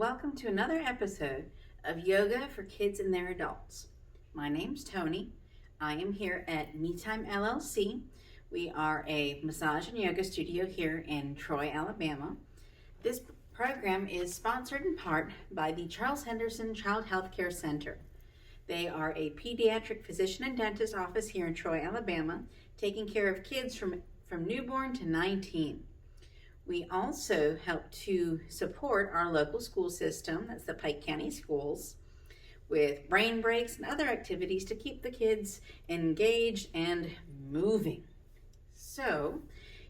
welcome to another episode of Yoga for Kids and Their Adults. My name's Tony. I am here at Me Time LLC. We are a massage and yoga studio here in Troy, Alabama. This program is sponsored in part by the Charles Henderson Child Health Care Center. They are a pediatric physician and dentist office here in Troy, Alabama, taking care of kids from newborn to 19. We also help to support our local school system, that's the Pike County Schools, with brain breaks and other activities to keep the kids engaged and moving. So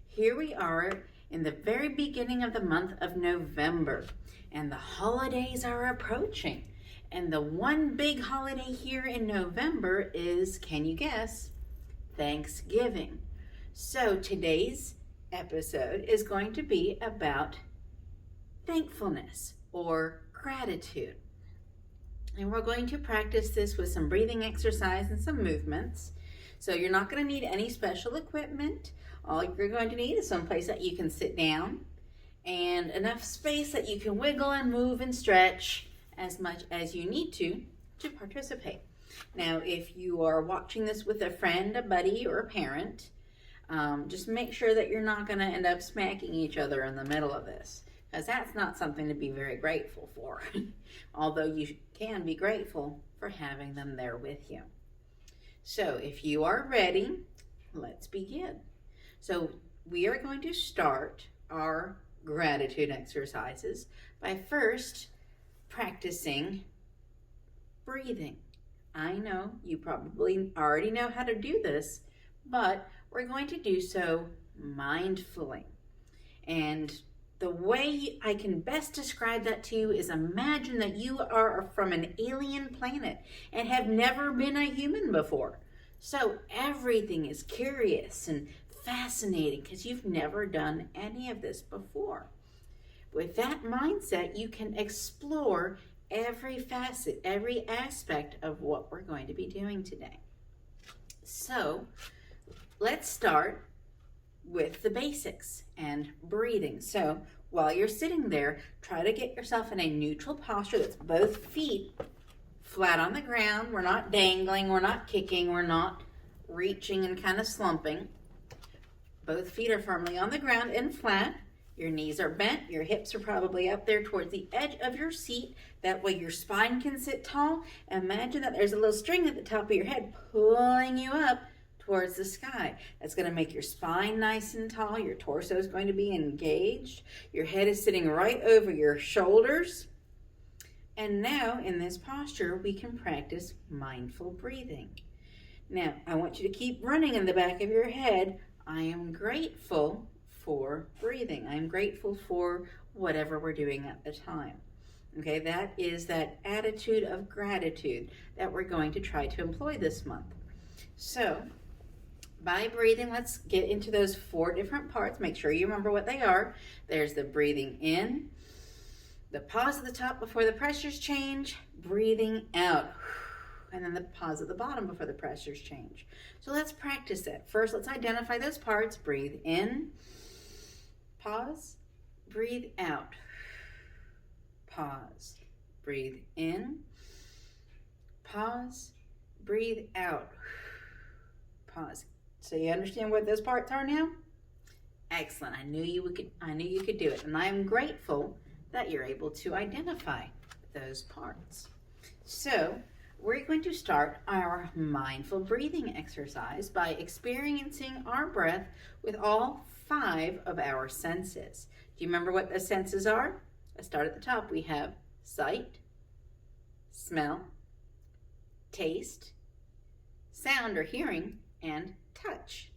here we are in the very beginning of the month of November, and the holidays are approaching. And the one big holiday here in November is, can you guess, Thanksgiving. So today's episode is going to be about thankfulness or gratitude. And we're going to practice this with some breathing exercise and some movements. So you're not going to need any special equipment. All you're going to need is some place that you can sit down and enough space that you can wiggle and move and stretch as much as you need to participate. Now, if you are watching this with a friend, a buddy, or a parent, just make sure that you're not going to end up smacking each other in the middle of this, because that's not something to be very grateful for, although you can be grateful for having them there with you. So if you are ready, let's begin. So we are going to start our gratitude exercises by first practicing breathing. I know you probably already know how to do this, but we're going to do so mindfully. And the way I can best describe that to you is, imagine that you are from an alien planet and have never been a human before. So everything is curious and fascinating because you've never done any of this before. With that mindset, you can explore every facet, every aspect of what we're going to be doing today. So let's start with the basics and breathing. So while you're sitting there, try to get yourself in a neutral posture that's both feet flat on the ground. We're not dangling, we're not kicking, we're not reaching and kind of slumping. Both feet are firmly on the ground and flat. Your knees are bent, your hips are probably up there towards the edge of your seat. That way your spine can sit tall. Imagine that there's a little string at the top of your head pulling you up towards the sky. That's going to make your spine nice and tall. Your torso is going to be engaged. Your head is sitting right over your shoulders. And now in this posture, we can practice mindful breathing. Now, I want you to keep running in the back of your head. I am grateful for breathing. I'm grateful for whatever we're doing at the time. Okay, that is that attitude of gratitude that we're going to try to employ this month. So, by breathing, let's get into those 4 different parts. Make sure you remember what they are. There's the breathing in, the pause at the top before the pressures change, breathing out, and then the pause at the bottom before the pressures change. So let's practice it. First, let's identify those parts. Breathe in, pause, breathe out, pause, breathe in, pause, breathe out, pause. So you understand what those parts are now? Excellent. I knew you could do it, and I'm grateful that you're able to identify those parts. So we're going to start our mindful breathing exercise by experiencing our breath with all 5 of our senses. Do you remember what the senses are? Let's start at the top. We have sight, smell, taste, sound or hearing, and touch.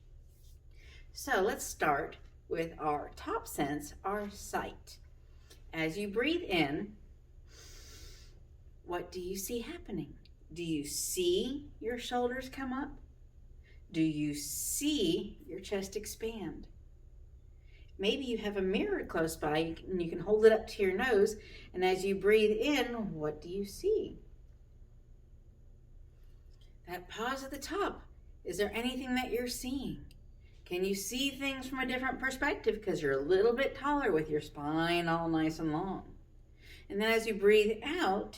So let's start with our top sense, our sight. As you breathe in, what do you see happening? Do you see your shoulders come up? Do you see your chest expand? Maybe you have a mirror close by and you can hold it up to your nose, and as you breathe in, what do you see? That pause at the top. Is there anything that you're seeing? Can you see things from a different perspective because you're a little bit taller with your spine all nice and long? And then as you breathe out,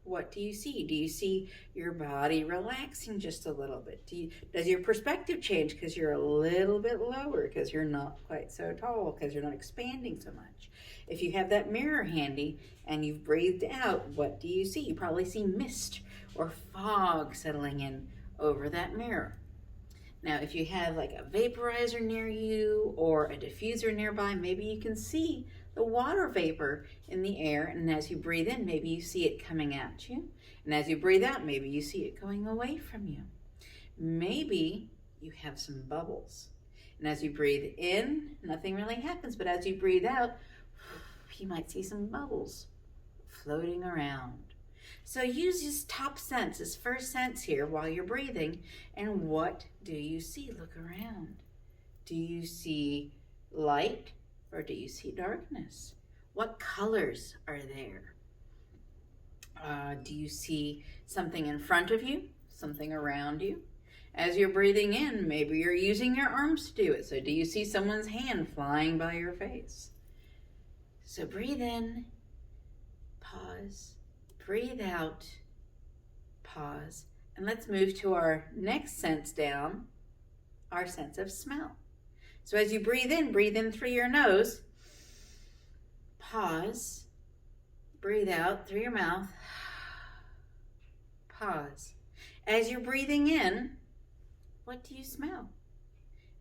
what do you see? Do you see your body relaxing just a little bit? Does your perspective change because you're a little bit lower, because you're not quite so tall, because you're not expanding so much? If you have that mirror handy and you've breathed out, what do you see? You probably see mist or fog settling in over that mirror. Now, if you have like a vaporizer near you or a diffuser nearby, maybe you can see the water vapor in the air, and as you breathe in, maybe you see it coming at you, and as you breathe out, maybe you see it going away from you. Maybe you have some bubbles, and as you breathe in, nothing really happens, but as you breathe out, you might see some bubbles floating around. So use this top sense, this first sense here while you're breathing, and what do you see? Look around. Do you see light or do you see darkness? What colors are there? Do you see something in front of you, something around you? As you're breathing in, maybe you're using your arms to do it. So do you see someone's hand flying by your face? So breathe in, pause, breathe out, pause, and let's move to our next sense down, our sense of smell. So as you breathe in through your nose, pause, breathe out through your mouth, pause. As you're breathing in, what do you smell?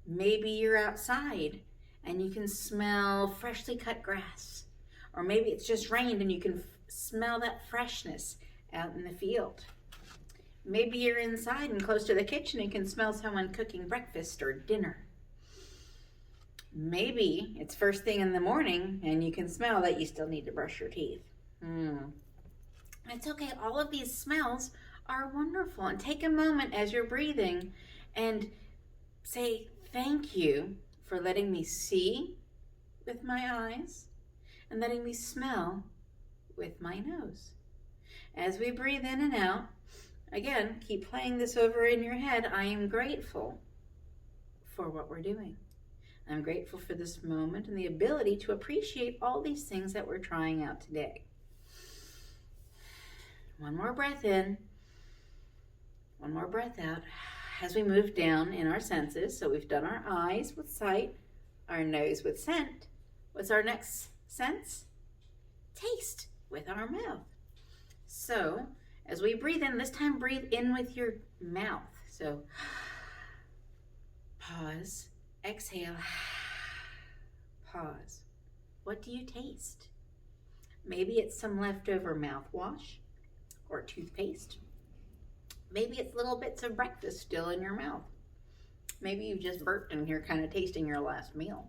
Maybe you're outside and you can smell freshly cut grass. Or maybe it's just rained and you can smell that freshness out in the field. Maybe you're inside and close to the kitchen and can smell someone cooking breakfast or dinner. Maybe it's first thing in the morning and you can smell that you still need to brush your teeth. It's okay. All of these smells are wonderful. And take a moment as you're breathing and say, thank you for letting me see with my eyes and letting me smell with my nose. As we breathe in and out, again, keep playing this over in your head. I am grateful for what we're doing. I'm grateful for this moment and the ability to appreciate all these things that we're trying out today. One more breath in, one more breath out. As we move down in our senses, so we've done our eyes with sight, our nose with scent. What's our next sense? Taste with our mouth. So as we breathe in, this time breathe in with your mouth. So pause. Exhale, pause. What do you taste? Maybe it's some leftover mouthwash or toothpaste. Maybe it's little bits of breakfast still in your mouth. Maybe you've just burped and you're kind of tasting your last meal.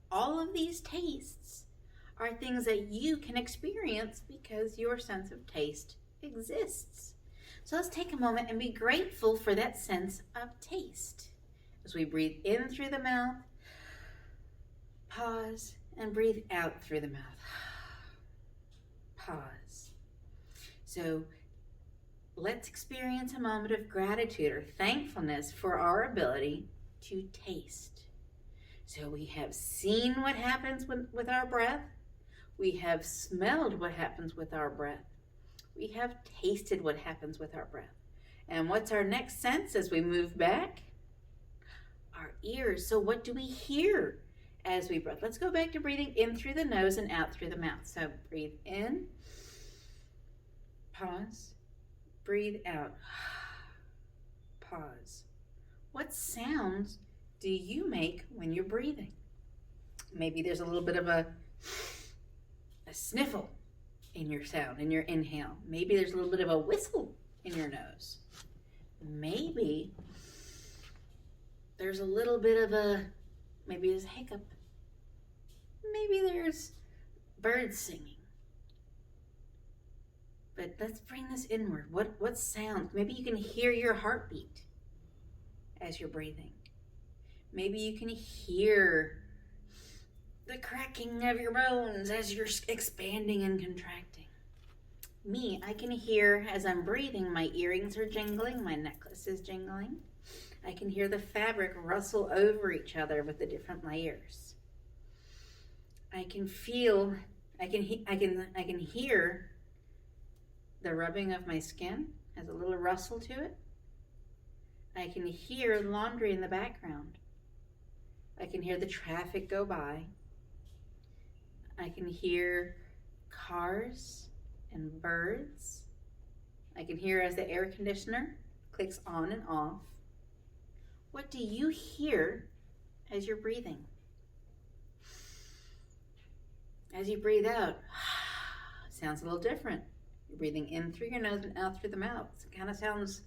All of these tastes are things that you can experience because your sense of taste exists. So let's take a moment and be grateful for that sense of taste. As we breathe in through the mouth, pause, and breathe out through the mouth. Pause. So let's experience a moment of gratitude or thankfulness for our ability to taste. So we have seen what happens with our breath. We have smelled what happens with our breath. We have tasted what happens with our breath. And what's our next sense as we move back? Our ears. So what do we hear as we breathe? Let's go back to breathing in through the nose and out through the mouth. So breathe in, pause, breathe out, pause. What sounds do you make when you're breathing? Maybe there's a little bit of a sniffle in your sound, in your inhale. Maybe there's a little bit of a whistle in your nose. Maybe there's a little bit of maybe there's a hiccup. Maybe there's birds singing. But let's bring this inward. What sounds? Maybe you can hear your heartbeat as you're breathing. Maybe you can hear the cracking of your bones as you're expanding and contracting. Me, I can hear as I'm breathing, my earrings are jingling, my necklace is jingling. I can hear the fabric rustle over each other with the different layers. I can feel I can hear the rubbing of my skin, has a little rustle to it. I can hear laundry in the background. I can hear the traffic go by. I can hear cars and birds. I can hear as the air conditioner clicks on and off. What do you hear as you're breathing? As you breathe out, it sounds a little different. You're breathing in through your nose and out through the mouth. It kind of sounds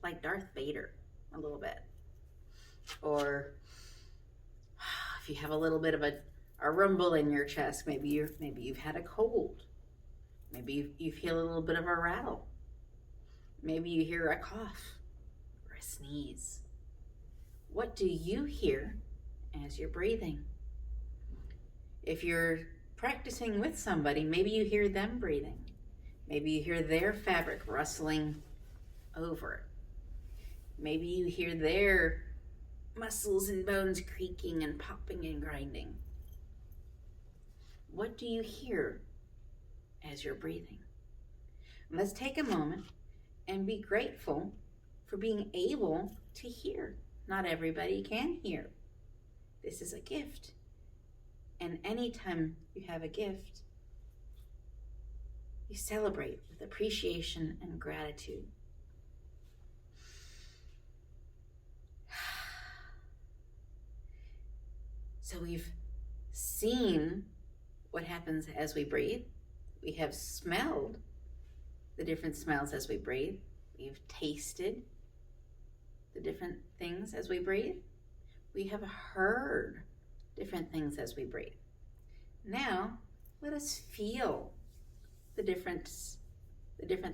like Darth Vader a little bit. Or if you have a little bit of a rumble in your chest, maybe you've had a cold. Maybe you feel a little bit of a rattle. Maybe you hear a cough or a sneeze. What do you hear as you're breathing? If you're practicing with somebody, maybe you hear them breathing. Maybe you hear their fabric rustling over it. Maybe you hear their muscles and bones creaking and popping and grinding. What do you hear as you're breathing? Let's take a moment and be grateful for being able to hear. Not everybody can hear. This is a gift. And anytime you have a gift, you celebrate with appreciation and gratitude. So we've seen what happens as we breathe. We have smelled the different smells as we breathe. We've tasted the different things as we breathe. We have heard different things as we breathe. Now, let us feel the different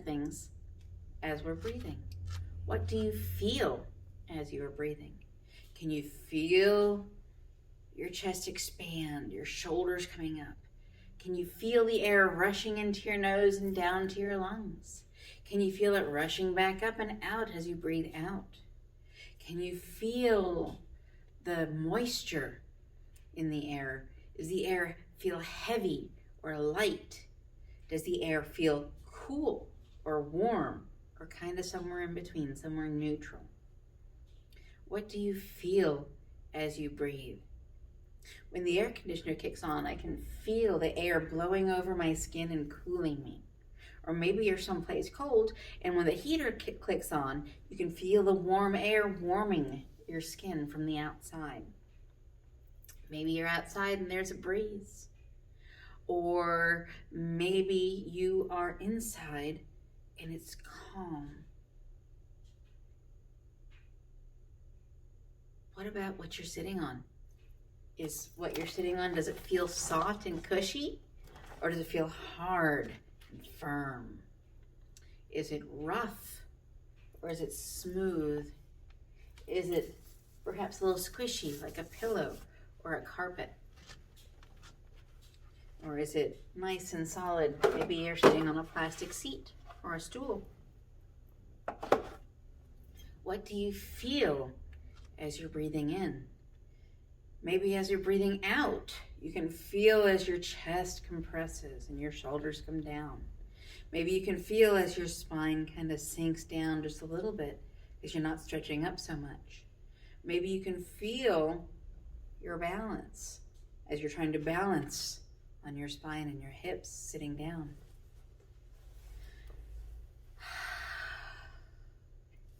things as we're breathing. What do you feel as you are breathing? Can you feel your chest expand, your shoulders coming up? Can you feel the air rushing into your nose and down to your lungs? Can you feel it rushing back up and out as you breathe out? Can you feel the moisture in the air? Does the air feel heavy or light? Does the air feel cool or warm or kind of somewhere in between, somewhere neutral? What do you feel as you breathe? When the air conditioner kicks on, I can feel the air blowing over my skin and cooling me. Or maybe you're someplace cold, and when the heater clicks on, you can feel the warm air warming your skin from the outside. Maybe you're outside and there's a breeze. Or maybe you are inside and it's calm. What about what you're sitting on? Is what you're sitting on, does it feel soft and cushy? Or does it feel hard and firm? Is it rough? Or is it smooth? Is it perhaps a little squishy, like a pillow or a carpet? Or is it nice and solid? Maybe you're sitting on a plastic seat or a stool. What do you feel as you're breathing in? Maybe as you're breathing out, you can feel as your chest compresses and your shoulders come down. Maybe you can feel as your spine kind of sinks down just a little bit because you're not stretching up so much. Maybe you can feel your balance as you're trying to balance on your spine and your hips sitting down.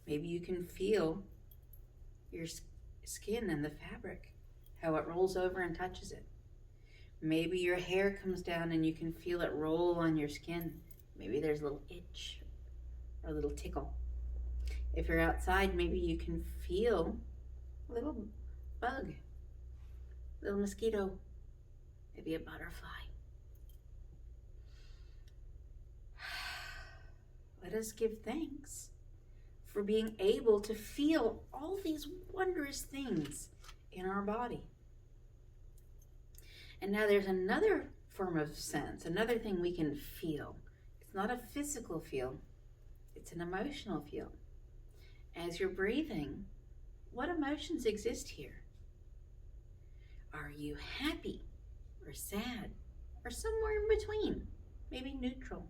Maybe you can feel your skin and the fabric, how it rolls over and touches it. Maybe your hair comes down and you can feel it roll on your skin. Maybe there's a little itch or a little tickle. If you're outside, maybe you can feel a little bug, a little mosquito, maybe a butterfly. Let us give thanks for being able to feel all these wondrous things in our body. And now there's another form of sense, another thing we can feel. It's not a physical feel, it's an emotional feel. As you're breathing, what emotions exist here? Are you happy or sad, or somewhere in between, maybe neutral?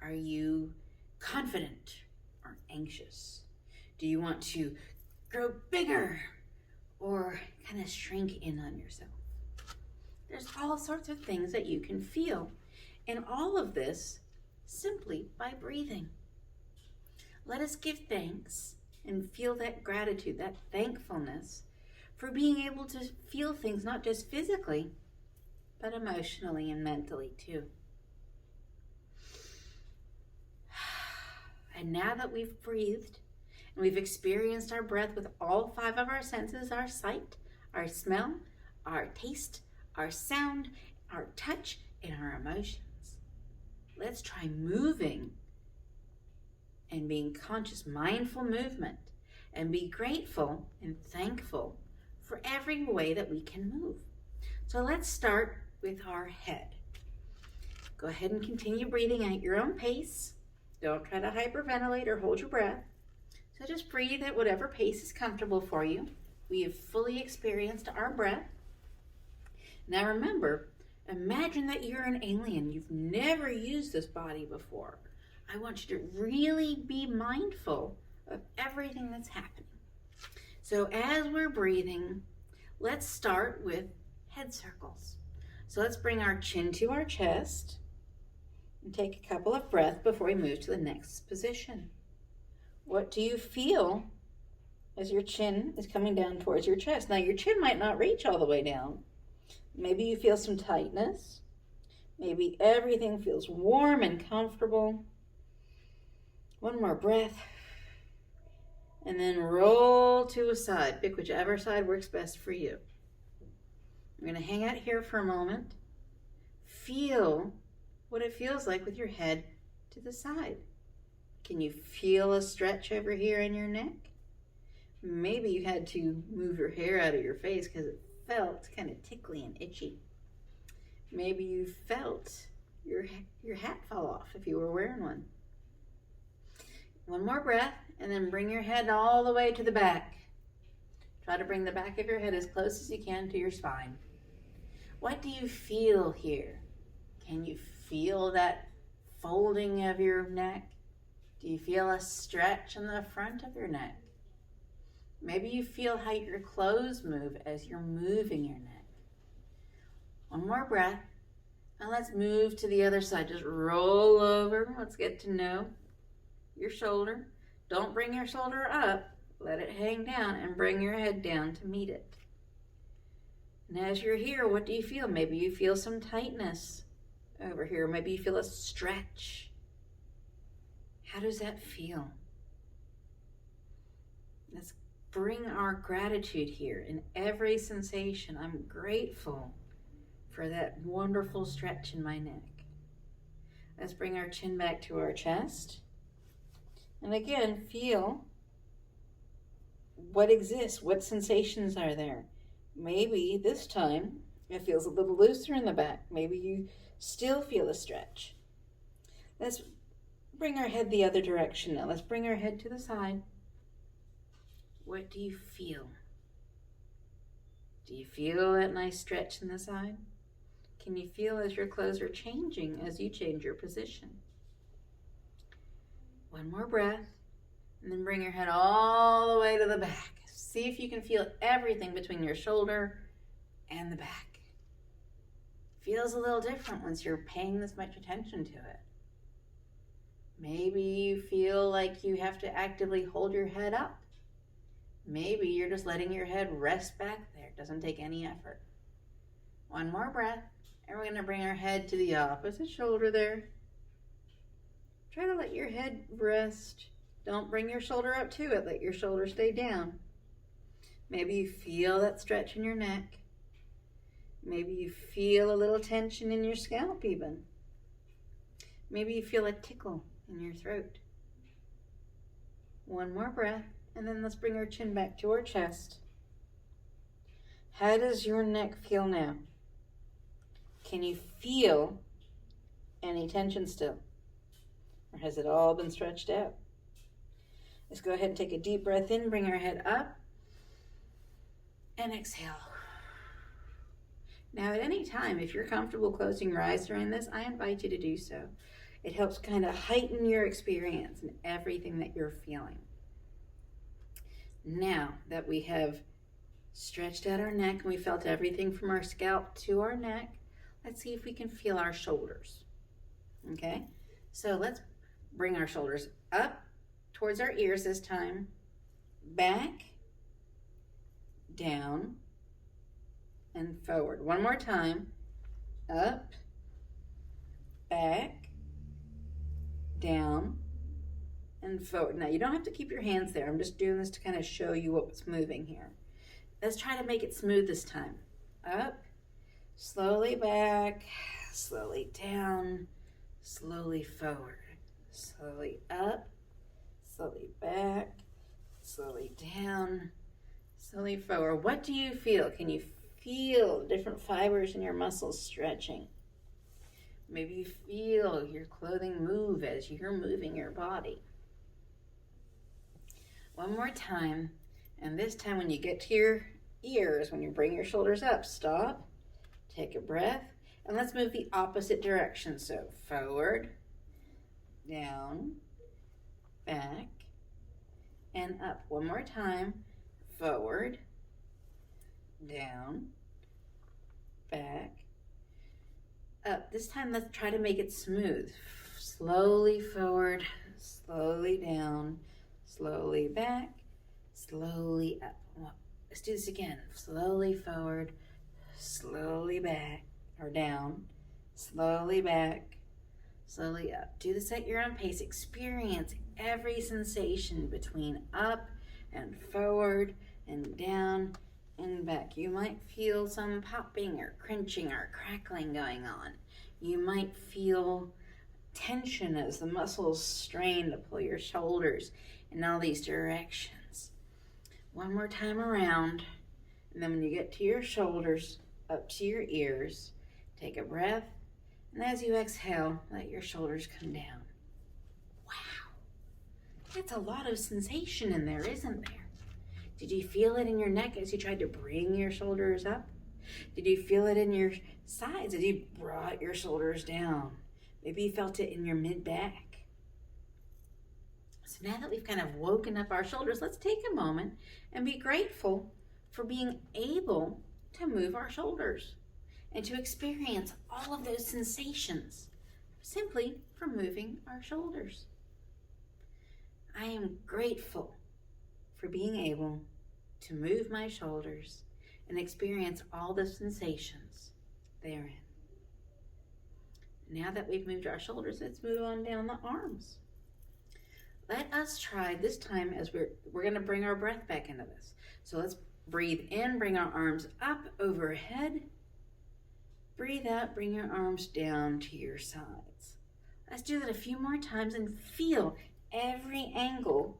Are you confident or anxious? Do you want to grow bigger or kind of shrink in on yourself? There's all sorts of things that you can feel, and all of this simply by breathing. Let us give thanks and feel that gratitude, that thankfulness for being able to feel things not just physically, but emotionally and mentally too. And now that we've breathed and we've experienced our breath with all 5 of our senses, our sight, our smell, our taste, our sound, our touch, and our emotions, let's try moving and being conscious, mindful movement, and be grateful and thankful for every way that we can move. So let's start with our head. Go ahead and continue breathing at your own pace. Don't try to hyperventilate or hold your breath. So just breathe at whatever pace is comfortable for you. We have fully experienced our breath. Now remember, imagine that you're an alien. You've never used this body before. I want you to really be mindful of everything that's happening. So as we're breathing, let's start with head circles. So let's bring our chin to our chest and take a couple of breaths before we move to the next position. What do you feel as your chin is coming down towards your chest? Now your chin might not reach all the way down. Maybe you feel some tightness. Maybe everything feels warm and comfortable. One more breath. And then roll to a side. Pick whichever side works best for you. We're going to hang out here for a moment. Feel what it feels like with your head to the side. Can you feel a stretch over here in your neck? Maybe you had to move your hair out of your face because it felt kind of tickly and itchy. Maybe you felt your hat fall off if you were wearing one. One more breath, and then bring your head all the way to the back. Try to bring the back of your head as close as you can to your spine. What do you feel here? Can you feel that folding of your neck? Do you feel a stretch in the front of your neck? Maybe you feel how your clothes move as you're moving your neck. One more breath, and let's move to the other side. Just roll over. Let's get to know your shoulder. Don't bring your shoulder up. Let it hang down and bring your head down to meet it. And as you're here, what do you feel? Maybe you feel some tightness over here. Maybe you feel a stretch. How does that feel? Let's bring our gratitude here in every sensation. I'm grateful for that wonderful stretch in my neck. Let's bring our chin back to our chest. And again, feel what exists, what sensations are there. Maybe this time it feels a little looser in the back. Maybe you still feel a stretch. Let's bring our head the other direction now. Let's bring our head to the side. What do you feel? Do you feel that nice stretch in the side? Can you feel as your clothes are changing as you change your position? One more breath, and then bring your head all the way to the back. See if you can feel everything between your shoulder and the back. Feels a little different once you're paying this much attention to it. Maybe you feel like you have to actively hold your head up. Maybe you're just letting your head rest back there. It doesn't take any effort. One more breath, and we're going to bring our head to the opposite shoulder there. Try to let your head rest. Don't bring your shoulder up to it. Let your shoulder stay down. Maybe you feel that stretch in your neck. Maybe you feel a little tension in your scalp even. Maybe you feel a tickle in your throat. One more breath, and then let's bring our chin back to our chest. How does your neck feel now? Can you feel any tension still? Or has it all been stretched out? Let's go ahead and take a deep breath in, bring our head up, and exhale. Now, at any time, if you're comfortable closing your eyes during this, I invite you to do so. It helps kind of heighten your experience and everything that you're feeling. Now that we have stretched out our neck and we felt everything from our scalp to our neck, let's see if we can feel our shoulders. Okay, so let's bring our shoulders up towards our ears this time, back, down, and forward. One more time, up, back, down, and forward. Now, you don't have to keep your hands there. I'm just doing this to kind of show you what's moving here. Let's try to make it smooth this time. Up, slowly back, slowly down, slowly forward, slowly up, slowly back, slowly down, slowly forward. What do you feel? Can you feel different fibers in your muscles stretching? Maybe you feel your clothing move as you're moving your body. One more time, and this time when you get to your ears, when you bring your shoulders up, stop, take a breath, and let's move the opposite direction. So forward, down, back, and up. One more time, forward, down, back, up. This time let's try to make it smooth. Slowly forward, slowly down, slowly back, slowly up. Let's do this again. Slowly forward, slowly back or down, slowly back, slowly up. Do this at your own pace. Experience every sensation between up and forward and down and back. You might feel some popping or crunching or crackling going on. You might feel tension as the muscles strain to pull your shoulders in all these directions. One more time around, and then when you get to your shoulders, up to your ears, take a breath, and as you exhale, let your shoulders come down. Wow, that's a lot of sensation in there, isn't there? Did you feel it in your neck as you tried to bring your shoulders up? Did you feel it in your sides as you brought your shoulders down? Maybe you felt it in your mid-back. So now that we've kind of woken up our shoulders, let's take a moment and be grateful for being able to move our shoulders and to experience all of those sensations simply from moving our shoulders. I am grateful for being able to move my shoulders and experience all the sensations therein. Now that we've moved our shoulders, let's move on down the arms. Let us try this time as we're going to bring our breath back into this. So let's breathe in, bring our arms up overhead. Breathe out, bring your arms down to your sides. Let's do that a few more times and feel every angle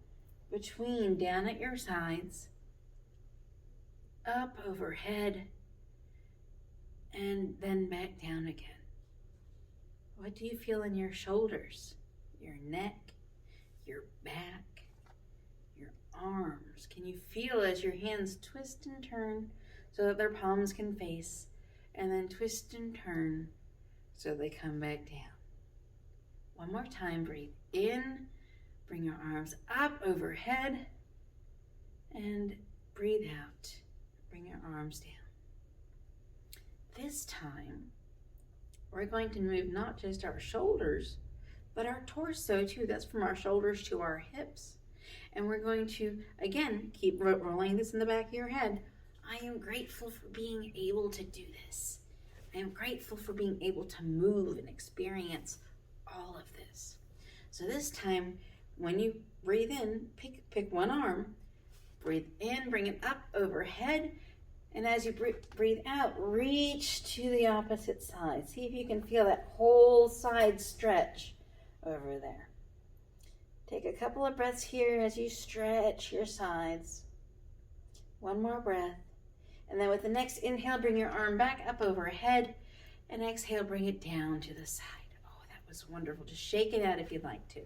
between down at your sides, up overhead, and then back down again. What do you feel in your shoulders, your neck, your back, your arms? Can you feel as your hands twist and turn so that their palms can face, and then twist and turn so they come back down? One more time, breathe in, bring your arms up overhead, and breathe out, bring your arms down. This time, we're going to move not just our shoulders, but our torso too. That's from our shoulders to our hips. And we're going to, again, keep rolling this in the back of your head. I am grateful for being able to do this. I am grateful for being able to move and experience all of this. So this time, when you breathe in, pick one arm, breathe in, bring it up overhead, and as you breathe out, reach to the opposite side. See if you can feel that whole side stretch over there. Take a couple of breaths here as you stretch your sides. One more breath. And then with the next inhale, bring your arm back up overhead, and exhale, bring it down to the side. Oh, that was wonderful. Just shake it out if you'd like to.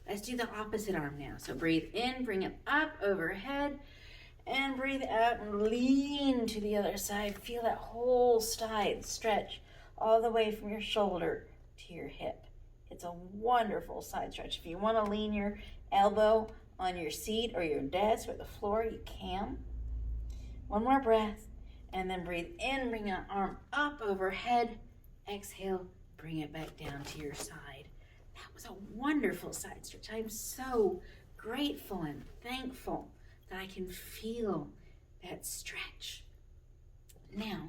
Let's do the opposite arm now. So breathe in, bring it up overhead, And breathe out and lean to the other side. Feel that whole side stretch all the way from your shoulder to your hip. It's a wonderful side stretch. If you want to lean your elbow on your seat or your desk or the floor, you can. One more breath, and then breathe in, bring your arm up overhead. Exhale, bring it back down to your side. That was a wonderful side stretch. I'm so grateful and thankful that I can feel that stretch. Now,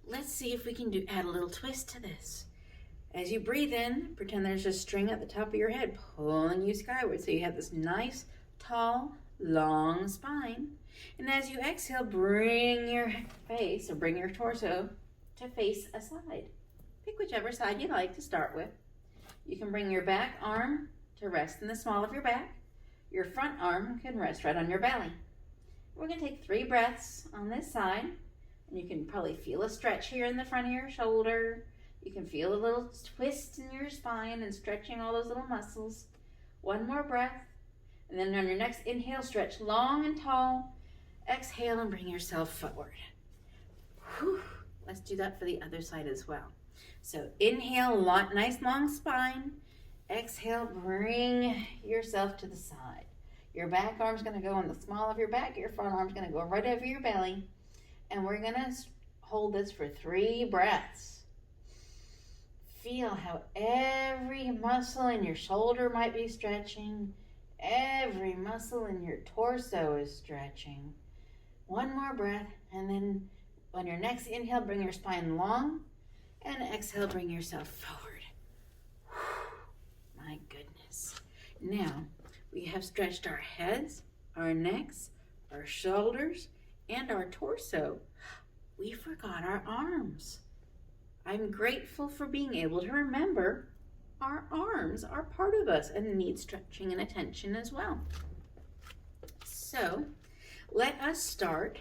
let's see if we can add a little twist to this. As you breathe in, pretend there's a string at the top of your head pulling you skyward. So you have this nice, tall, long spine. And as you exhale, bring your face, or bring your torso to face a side. Pick whichever side you like to start with. You can bring your back arm to rest in the small of your back. Your front arm can rest right on your belly. We're going to take 3 breaths on this side. And you can probably feel a stretch here in the front of your shoulder. You can feel a little twist in your spine and stretching all those little muscles. One more breath. And then on your next inhale, stretch long and tall. Exhale and bring yourself forward. Whew. Let's do that for the other side as well. So inhale, nice long spine. Exhale, bring yourself to the side. Your back arm's going to go on the small of your back. Your front arm's going to go right over your belly. And we're going to hold this for 3 breaths. Feel how every muscle in your shoulder might be stretching. Every muscle in your torso is stretching. One more breath, and then on your next inhale, bring your spine long, and exhale, bring yourself forward. Whew, my goodness. Now, we have stretched our heads, our necks, our shoulders, and our torso. We forgot our arms. I'm grateful for being able to remember our arms are part of us and need stretching and attention as well. So let us start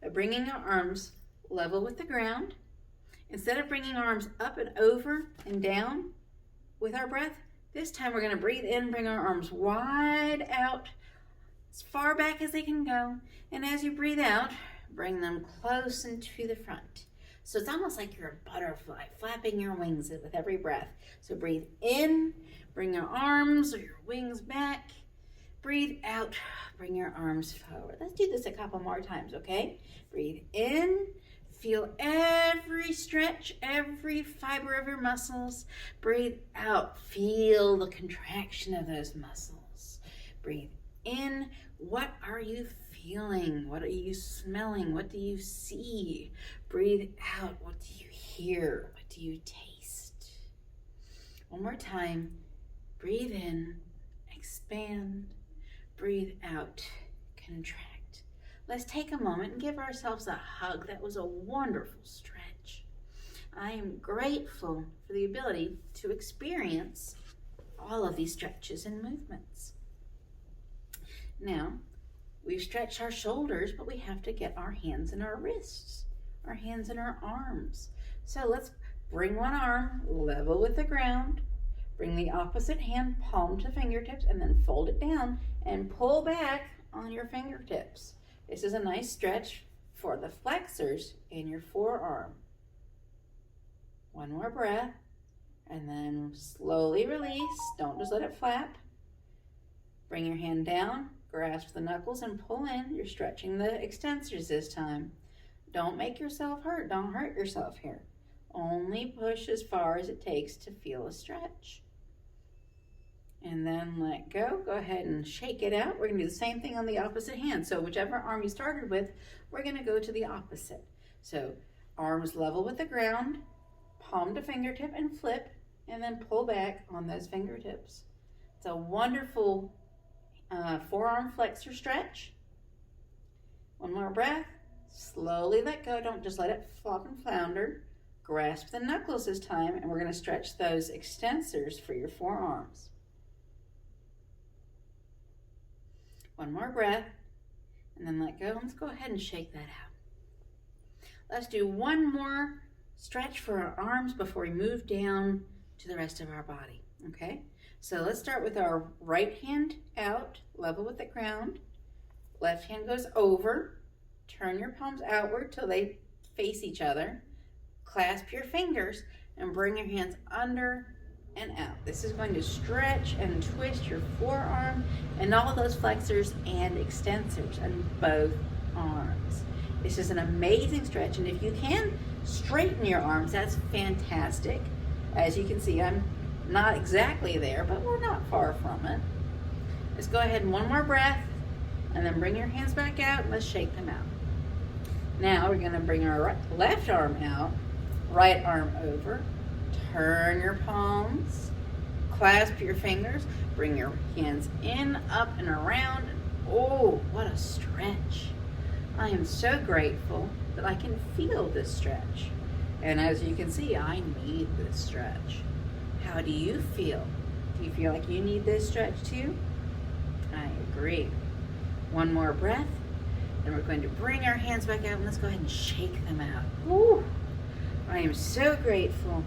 by bringing our arms level with the ground. Instead of bringing our arms up and over and down with our breath, this time we're going to breathe in, bring our arms wide out, as far back as they can go. And as you breathe out, bring them close into the front. So it's almost like you're a butterfly flapping your wings with every breath. So breathe in, bring your arms or your wings back. Breathe out, bring your arms forward. Let's do this a couple more times, okay? Breathe in, feel every stretch, every fiber of your muscles. Breathe out, feel the contraction of those muscles. Breathe in, what are you feeling? What are you smelling? What do you see? Breathe out, what do you hear? What do you taste? One more time, breathe in, expand, breathe out, contract. Let's take a moment and give ourselves a hug. That was a wonderful stretch. I am grateful for the ability to experience all of these stretches and movements. Now, we've stretched our shoulders, but we have to get our hands and our wrists, our hands and our arms. So let's bring one arm level with the ground, bring the opposite hand palm to fingertips, and then fold it down and pull back on your fingertips. This is a nice stretch for the flexors in your forearm. One more breath, and then slowly release. Don't just let it flap. Bring your hand down, grasp the knuckles and pull in. You're stretching the extensors this time. Don't make yourself hurt. Don't hurt yourself here. Only push as far as it takes to feel a stretch. And then let go. Go ahead and shake it out. We're going to do the same thing on the opposite hand. So whichever arm you started with, we're going to go to the opposite. So arms level with the ground, palm to fingertip and flip, and then pull back on those fingertips. It's a wonderful forearm flexor stretch. One more breath. Slowly let go. Don't just let it flop and flounder. Grasp the knuckles this time, and we're going to stretch those extensors for your forearms. One more breath, and then let go. Let's go ahead and shake that out. Let's do one more stretch for our arms before we move down to the rest of our body, okay? So let's start with our right hand out, level with the ground. Left hand goes over. Turn your palms outward till they face each other. Clasp your fingers and bring your hands under and out. This is going to stretch and twist your forearm and all those flexors and extensors in both arms. This is an amazing stretch, and if you can straighten your arms, that's fantastic. As you can see, I'm not exactly there, but we're not far from it. Let's go ahead and one more breath, and then bring your hands back out and let's shake them out. Now we're going to bring our left arm out, right arm over. Turn your palms, clasp your fingers, bring your hands in, up, and around. Oh, what a stretch. I am so grateful that I can feel this stretch. And as you can see, I need this stretch. How do you feel? Do you feel like you need this stretch too? I agree. One more breath, and we're going to bring our hands back out, and let's go ahead and shake them out. Ooh, I am so grateful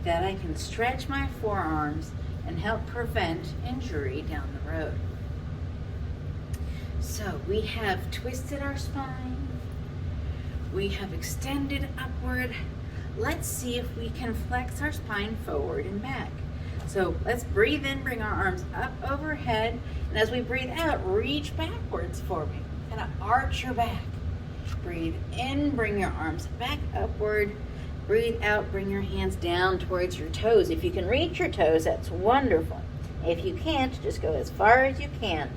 that I can stretch my forearms and help prevent injury down the road. So we have twisted our spine. We have extended upward. Let's see if we can flex our spine forward and back. So let's breathe in, bring our arms up overhead. And as we breathe out, reach backwards for me. Kind of arch your back. Breathe in, bring your arms back upward. Breathe out, bring your hands down towards your toes. If you can reach your toes, that's wonderful. If you can't, just go as far as you can.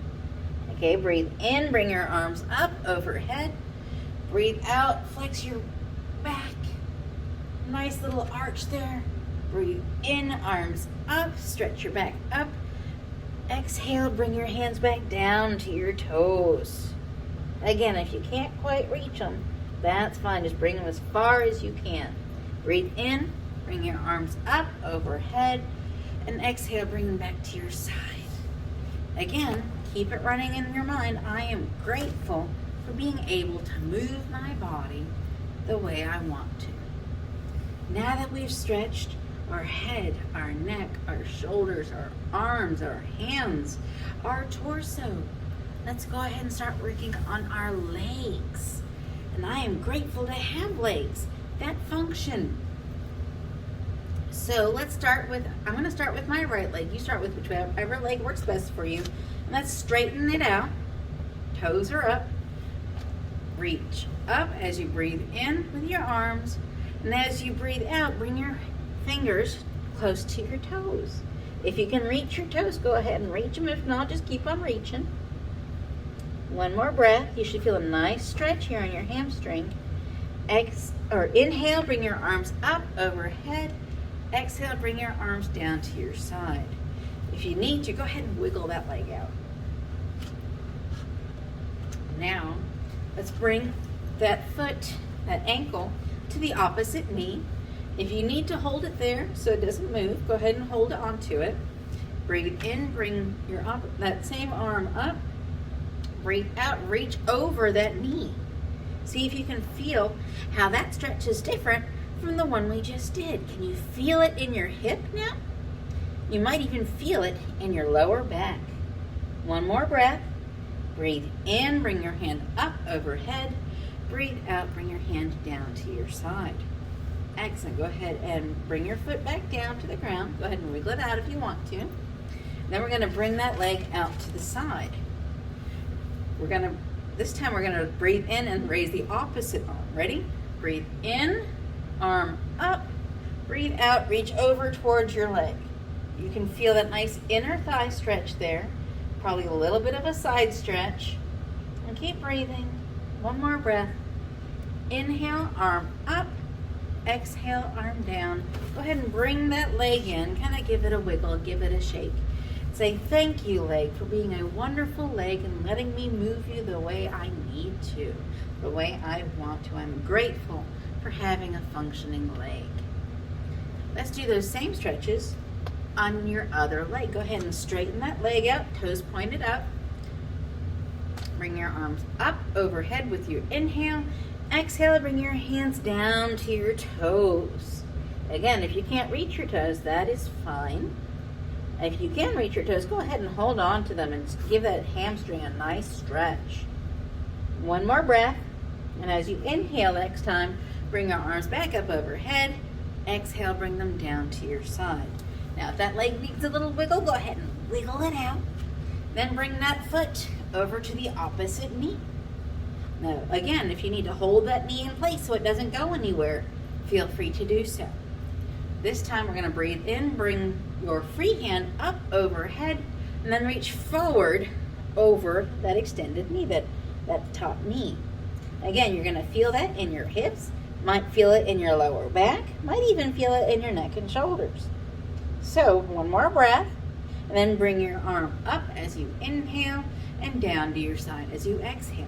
Okay, breathe in, bring your arms up overhead. Breathe out, flex your back. Nice little arch there. Breathe in, arms up, stretch your back up. Exhale, bring your hands back down to your toes. Again, if you can't quite reach them, that's fine. Just bring them as far as you can. Breathe in, bring your arms up overhead, and exhale, bring them back to your side. Again, keep it running in your mind. I am grateful for being able to move my body the way I want to. Now that we've stretched our head, our neck, our shoulders, our arms, our hands, our torso, let's go ahead and start working on our legs. And I am grateful to have legs that function. So let's start with, I'm going to start with my right leg. You start with whichever leg works best for you. And let's straighten it out. Toes are up. Reach up as you breathe in with your arms. And as you breathe out, bring your fingers close to your toes. If you can reach your toes, go ahead and reach them. If not, just keep on reaching. One more breath. You should feel a nice stretch here on your hamstring. Inhale, bring your arms up overhead. Exhale, bring your arms down to your side. If you need to, go ahead and wiggle that leg out. Now, let's bring that foot, that ankle, to the opposite knee. If you need to hold it there so it doesn't move, go ahead and hold onto it. Breathe in, bring that same arm up. Breathe out, reach over that knee. See if you can feel how that stretch is different from the one we just did. Can you feel it in your hip now? You might even feel it in your lower back. One more breath. Breathe in, bring your hand up overhead. Breathe out, bring your hand down to your side. Excellent. Go ahead and bring your foot back down to the ground. Go ahead and wiggle it out if you want to. Then we're going to bring that leg out to the side. This time we're going to breathe in and raise the opposite arm. Ready? Breathe in, arm up. Breathe out, reach over towards your leg. You can feel that nice inner thigh stretch there. Probably a little bit of a side stretch. And keep breathing. One more breath. Inhale, arm up. Exhale, arm down. Go ahead and bring that leg in. Kind of give it a wiggle, give it a shake. Say thank you, leg, for being a wonderful leg and letting me move you the way I need to, the way I want to. I'm grateful for having a functioning leg. Let's do those same stretches on your other leg. Go ahead and straighten that leg out, toes pointed up. Bring your arms up overhead with your inhale. Exhale, bring your hands down to your toes. Again, if you can't reach your toes, that is fine. If you can reach your toes, go ahead and hold on to them and give that hamstring a nice stretch. One more breath. And as you inhale next time, bring your arms back up overhead. Exhale, bring them down to your side. Now, if that leg needs a little wiggle, go ahead and wiggle it out. Then bring that foot over to the opposite knee. Now, again, if you need to hold that knee in place so it doesn't go anywhere, feel free to do so. This time we're going to breathe in, bring your free hand up overhead, and then reach forward over that extended knee, that top knee. Again, you're going to feel that in your hips, might feel it in your lower back, might even feel it in your neck and shoulders. So, one more breath, and then bring your arm up as you inhale and down to your side as you exhale.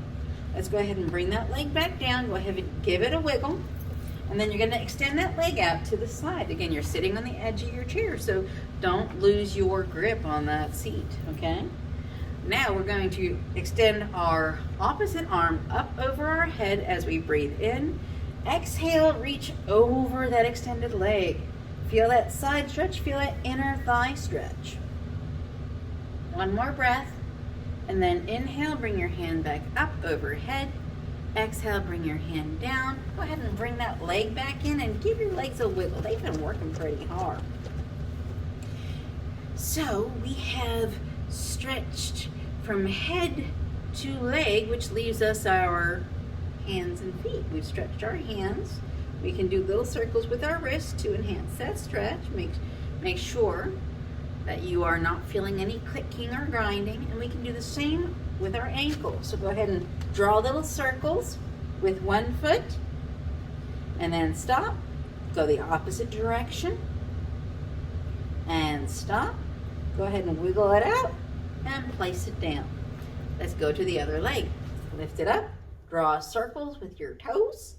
Let's go ahead and bring that leg back down. Go ahead and give it a wiggle. And then you're going to extend that leg out to the side. Again, you're sitting on the edge of your chair, so don't lose your grip on that seat, okay? Now we're going to extend our opposite arm up over our head as we breathe in. Exhale, reach over that extended leg. Feel that side stretch, feel that inner thigh stretch. One more breath. And then inhale, bring your hand back up overhead. Exhale, bring your hand down. Go ahead and bring that leg back in and give your legs a wiggle. They've been working pretty hard. So we have stretched from head to leg, which leaves us our hands and feet. We've stretched our hands. We can do little circles with our wrists to enhance that stretch. Make sure that you are not feeling any clicking or grinding, and we can do the same with our ankles. So go ahead and draw little circles with one foot, and then stop. Go the opposite direction, and stop. Go ahead and wiggle it out, and place it down. Let's go to the other leg. Lift it up, draw circles with your toes,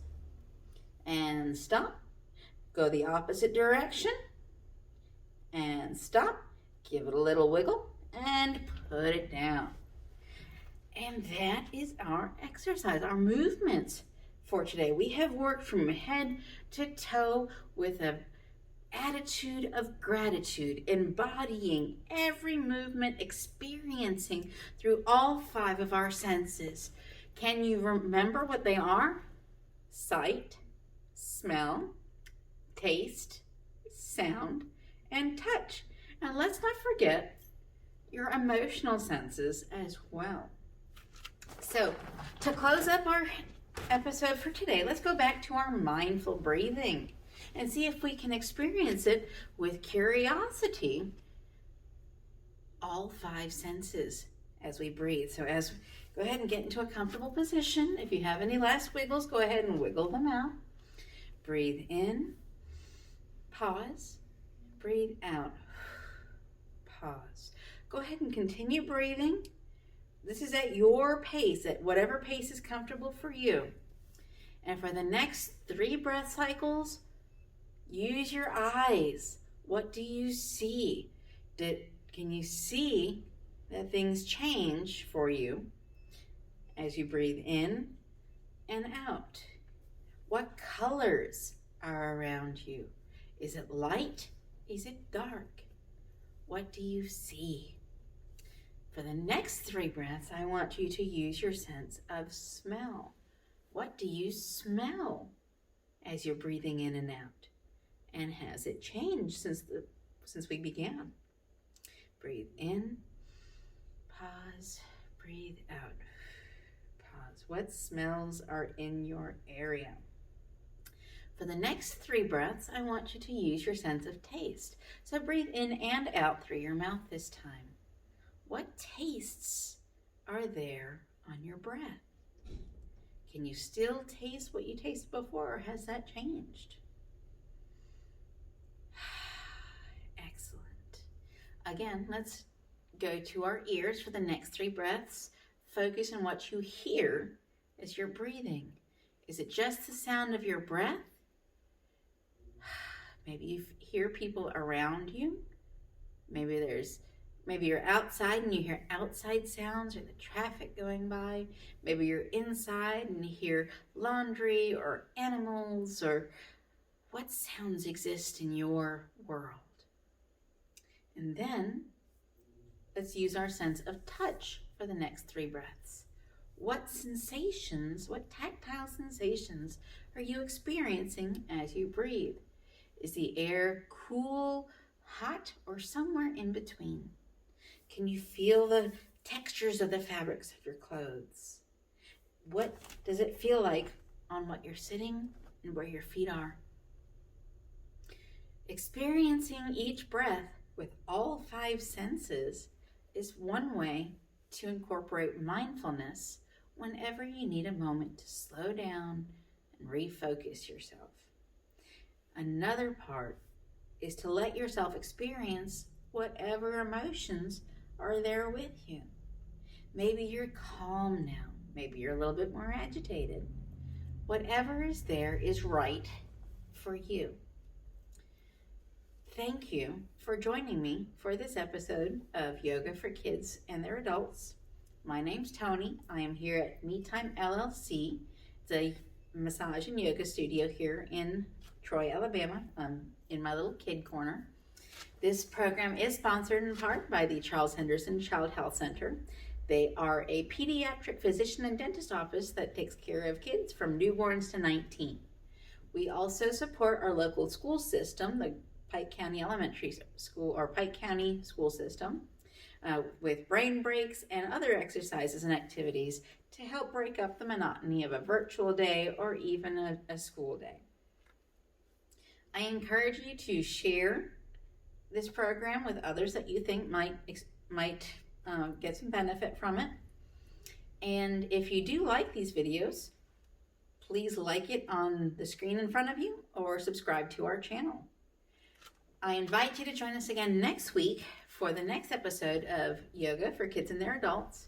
and stop. Go the opposite direction, and stop. Give it a little wiggle and put it down. And that is our exercise, our movements for today. We have worked from head to toe with an attitude of gratitude, embodying every movement, experiencing through all 5 of our senses. Can you remember what they are? Sight, smell, taste, sound, and touch. And let's not forget your emotional senses as well. So, to close up our episode for today, let's go back to our mindful breathing and see if we can experience it with curiosity, all 5 senses as we breathe. So go ahead and get into a comfortable position. If you have any last wiggles, go ahead and wiggle them out. Breathe in, pause, breathe out. Pause. Go ahead and continue breathing. This is at your pace, at whatever pace is comfortable for you. And for the next 3 breath cycles, use your eyes. What do you see? Can you see that things change for you as you breathe in and out? What colors are around you? Is it light? Is it dark? What do you see? For the next 3 breaths, I want you to use your sense of smell. What do you smell as you're breathing in and out? And has it changed since we began? Breathe in, pause, breathe out, pause. What smells are in your area? For the next 3 breaths, I want you to use your sense of taste. So breathe in and out through your mouth this time. What tastes are there on your breath? Can you still taste what you tasted before, or has that changed? Excellent. Again, let's go to our ears for the next 3 breaths. Focus on what you hear as you're breathing. Is it just the sound of your breath? Maybe you hear people around you. Maybe you're outside and you hear outside sounds or the traffic going by. Maybe you're inside and you hear laundry or animals, or what sounds exist in your world. And then let's use our sense of touch for the next 3 breaths. What sensations, what tactile sensations are you experiencing as you breathe? Is the air cool, hot, or somewhere in between? Can you feel the textures of the fabrics of your clothes? What does it feel like on what you're sitting and where your feet are? Experiencing each breath with all 5 senses is one way to incorporate mindfulness whenever you need a moment to slow down and refocus yourself. Another part is to let yourself experience whatever emotions are there with you. Maybe you're calm now. Maybe you're a little bit more agitated. Whatever is there is right for you. Thank you for joining me for this episode of Yoga for Kids and Their Adults. My name's Tony. I am here at Me Time LLC. It's a massage and yoga studio here in Troy, Alabama, in my little kid corner. This program is sponsored in part by the Charles Henderson Child Health Center. They are a pediatric physician and dentist office that takes care of kids from newborns to 19. We also support our local school system, the Pike County Elementary School or Pike County School System, with brain breaks and other exercises and activities to help break up the monotony of a virtual day or even a school day. I encourage you to share this program with others that you think might get some benefit from it. And if you do like these videos, please like it on the screen in front of you or subscribe to our channel. I invite you to join us again next week for the next episode of Yoga for Kids and Their Adults.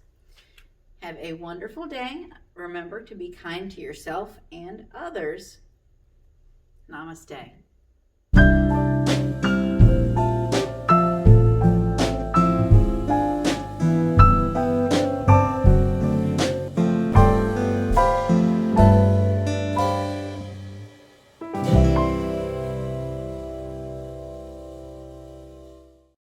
Have a wonderful day. Remember to be kind to yourself and others. Namaste.